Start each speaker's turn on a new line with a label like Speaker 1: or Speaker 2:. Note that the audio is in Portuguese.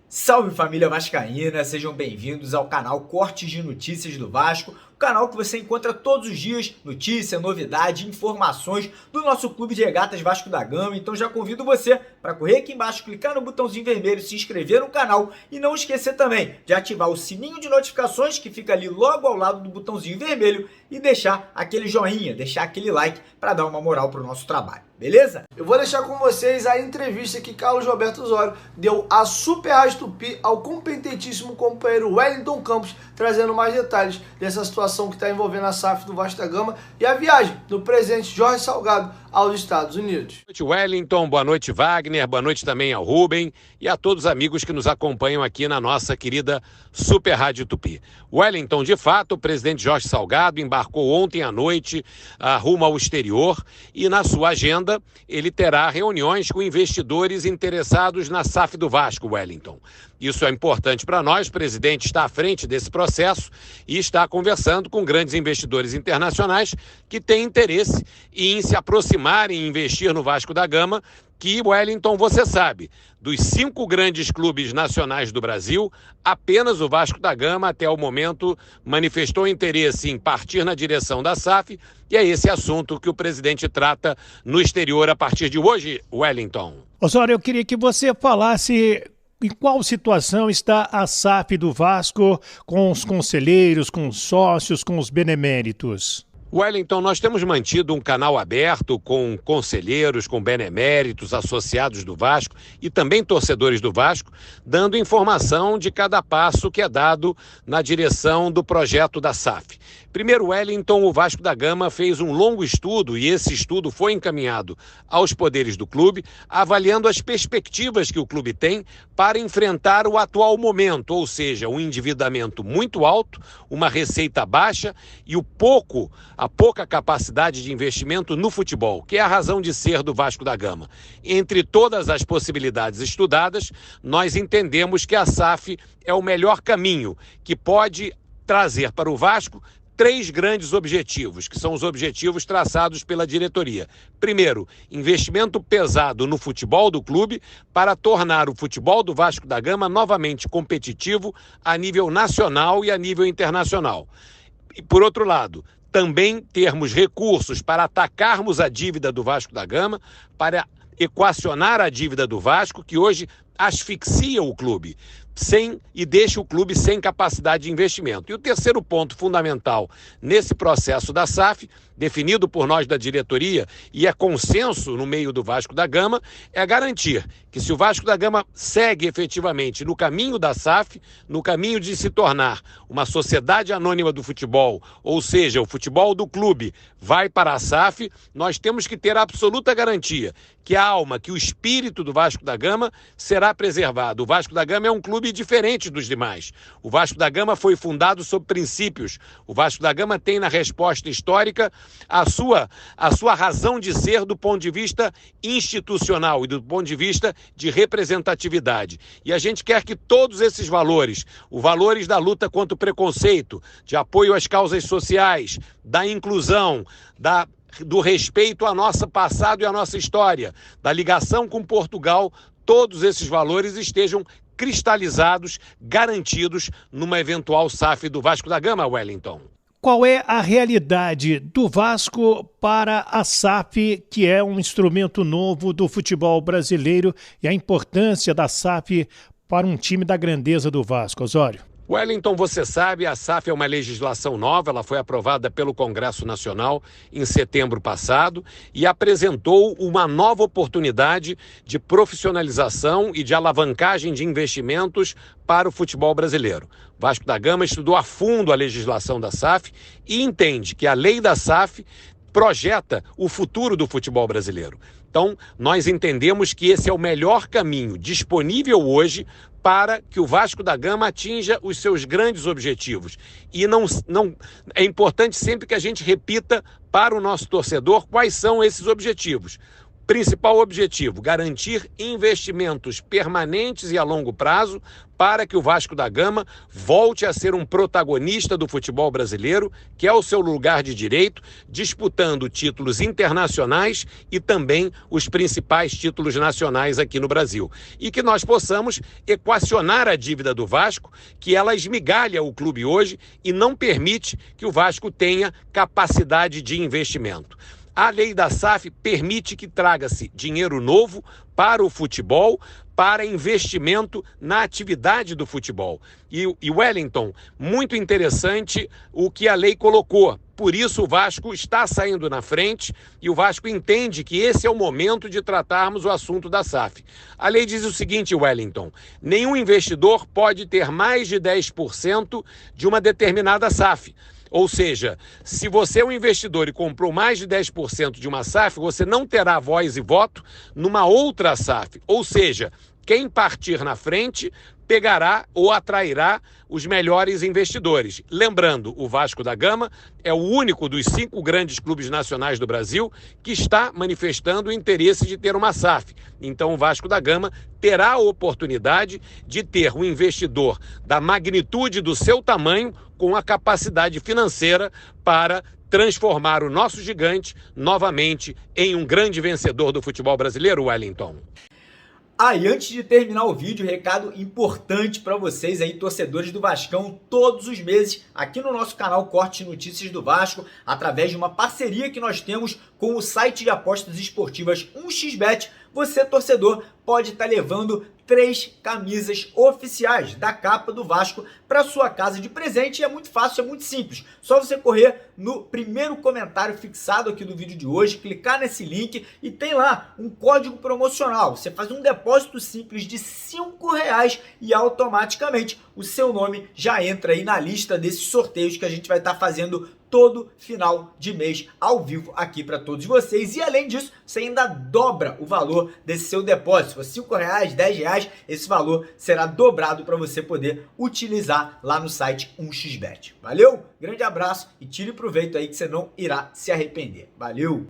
Speaker 1: Salve família vascaína, sejam bem-vindos ao canal Cortes de Notícias do Vasco, o canal que você encontra todos os dias notícia, novidade, informações do nosso clube de regatas Vasco da Gama. Então já convido você para correr aqui embaixo, clicar no botãozinho vermelho, se inscrever no canal e não esquecer também de ativar o sininho de notificações que fica ali logo ao lado do botãozinho vermelho e deixar aquele joinha, deixar aquele like para dar uma moral para o nosso trabalho, beleza?
Speaker 2: Eu vou deixar com vocês a entrevista que Carlos Roberto Osório deu à Super Rádio Tupi ao competentíssimo companheiro Wellington Campos, trazendo mais detalhes dessa situação que está envolvendo a SAF do Vasco da Gama e a viagem do presidente Jorge Salgado aos Estados Unidos.
Speaker 3: Boa noite, Wellington, boa noite, Wagner, boa noite também ao Rubem e a todos os amigos que nos acompanham aqui na nossa querida Super Rádio Tupi. Wellington, de fato, o presidente Jorge Salgado embarcou ontem à noite rumo ao exterior e na sua agenda ele terá reuniões com investidores interessados na SAF do Vasco, Wellington. Isso é importante para nós, o presidente está à frente desse processo e está conversando com grandes investidores internacionais que têm interesse em se aproximarem e investir no Vasco da Gama, que, Wellington, você sabe, dos 5 grandes clubes nacionais do Brasil, apenas o Vasco da Gama, até o momento, manifestou interesse em partir na direção da SAF, e é esse assunto que o presidente trata no exterior a partir de hoje, Wellington.
Speaker 4: Osório, eu queria que você falasse em qual situação está a SAF do Vasco com os conselheiros, com os sócios, com os beneméritos.
Speaker 3: Wellington, nós temos mantido um canal aberto com conselheiros, com beneméritos, associados do Vasco e também torcedores do Vasco, dando informação de cada passo que é dado na direção do projeto da SAF. Primeiro, Wellington, o Vasco da Gama fez um longo estudo e esse estudo foi encaminhado aos poderes do clube, avaliando as perspectivas que o clube tem para enfrentar o atual momento, ou seja, um endividamento muito alto, uma receita baixa e a pouca capacidade de investimento no futebol, que é a razão de ser do Vasco da Gama. Entre todas as possibilidades estudadas, nós entendemos que a SAF é o melhor caminho que pode trazer para o Vasco 3 grandes objetivos, que são os objetivos traçados pela diretoria. Primeiro, investimento pesado no futebol do clube para tornar o futebol do Vasco da Gama novamente competitivo a nível nacional e a nível internacional. E, por outro lado, também termos recursos para atacarmos a dívida do Vasco da Gama, para equacionar a dívida do Vasco, que hoje asfixia o clube e deixa o clube sem capacidade de investimento. E o terceiro ponto fundamental nesse processo da SAF, definido por nós da diretoria e é consenso no meio do Vasco da Gama, é garantir que se o Vasco da Gama segue efetivamente no caminho da SAF, no caminho de se tornar uma sociedade anônima do futebol, ou seja, o futebol do clube vai para a SAF, nós temos que ter a absoluta garantia que a alma, que o espírito do Vasco da Gama será preservado. O Vasco da Gama é um clube diferente dos demais. O Vasco da Gama foi fundado sob princípios. O Vasco da Gama tem na resposta histórica a sua razão de ser do ponto de vista institucional e do ponto de vista de representatividade. E a gente quer que todos esses valores, os valores da luta contra o preconceito, de apoio às causas sociais, da inclusão, do respeito ao nosso passado e à nossa história, da ligação com Portugal, todos esses valores estejam cristalizados, garantidos numa eventual SAF do Vasco da Gama, Wellington.
Speaker 4: Qual é a realidade do Vasco para a SAF, que é um instrumento novo do futebol brasileiro, e a importância da SAF para um time da grandeza do Vasco, Osório?
Speaker 3: Wellington, você sabe, a SAF é uma legislação nova, ela foi aprovada pelo Congresso Nacional em setembro passado e apresentou uma nova oportunidade de profissionalização e de alavancagem de investimentos para o futebol brasileiro. Vasco da Gama estudou a fundo a legislação da SAF e entende que a lei da SAF projeta o futuro do futebol brasileiro. Então, nós entendemos que esse é o melhor caminho disponível hoje para que o Vasco da Gama atinja os seus grandes objetivos. E é importante sempre que a gente repita para o nosso torcedor quais são esses objetivos. Principal objetivo: garantir investimentos permanentes e a longo prazo para que o Vasco da Gama volte a ser um protagonista do futebol brasileiro, que é o seu lugar de direito, disputando títulos internacionais e também os principais títulos nacionais aqui no Brasil. E que nós possamos equacionar a dívida do Vasco, que ela esmigalha o clube hoje e não permite que o Vasco tenha capacidade de investimento. A lei da SAF permite que traga-se dinheiro novo para o futebol, para investimento na atividade do futebol. E Wellington, muito interessante o que a lei colocou. Por isso o Vasco está saindo na frente e o Vasco entende que esse é o momento de tratarmos o assunto da SAF. A lei diz o seguinte, Wellington: nenhum investidor pode ter mais de 10% de uma determinada SAF. Ou seja, se você é um investidor e comprou mais de 10% de uma SAF, você não terá voz e voto numa outra SAF. Ou seja, quem partir na frente pegará ou atrairá os melhores investidores. Lembrando, o Vasco da Gama é o único dos 5 grandes clubes nacionais do Brasil que está manifestando o interesse de ter uma SAF. Então o Vasco da Gama terá a oportunidade de ter um investidor da magnitude do seu tamanho com a capacidade financeira para transformar o nosso gigante novamente em um grande vencedor do futebol brasileiro, Wellington.
Speaker 1: E antes de terminar o vídeo, recado importante para vocês aí, torcedores do Vascão, todos os meses aqui no nosso canal Corte Notícias do Vasco, através de uma parceria que nós temos com o site de apostas esportivas 1xBet, você, torcedor, pode estar levando 3 camisas oficiais da capa do Vasco para sua casa de presente. E é muito fácil, é muito simples. Só você correr no primeiro comentário fixado aqui do vídeo de hoje, clicar nesse link e tem lá um código promocional. Você faz um depósito simples de R$5 e automaticamente o seu nome já entra aí na lista desses sorteios que a gente vai estar fazendo todo final de mês ao vivo aqui para todos vocês. E além disso, você ainda dobra o valor desse seu depósito. Se for R$5, R$10, esse valor será dobrado para você poder utilizar lá no site 1xBet. Valeu? Grande abraço e tire proveito aí que você não irá se arrepender. Valeu!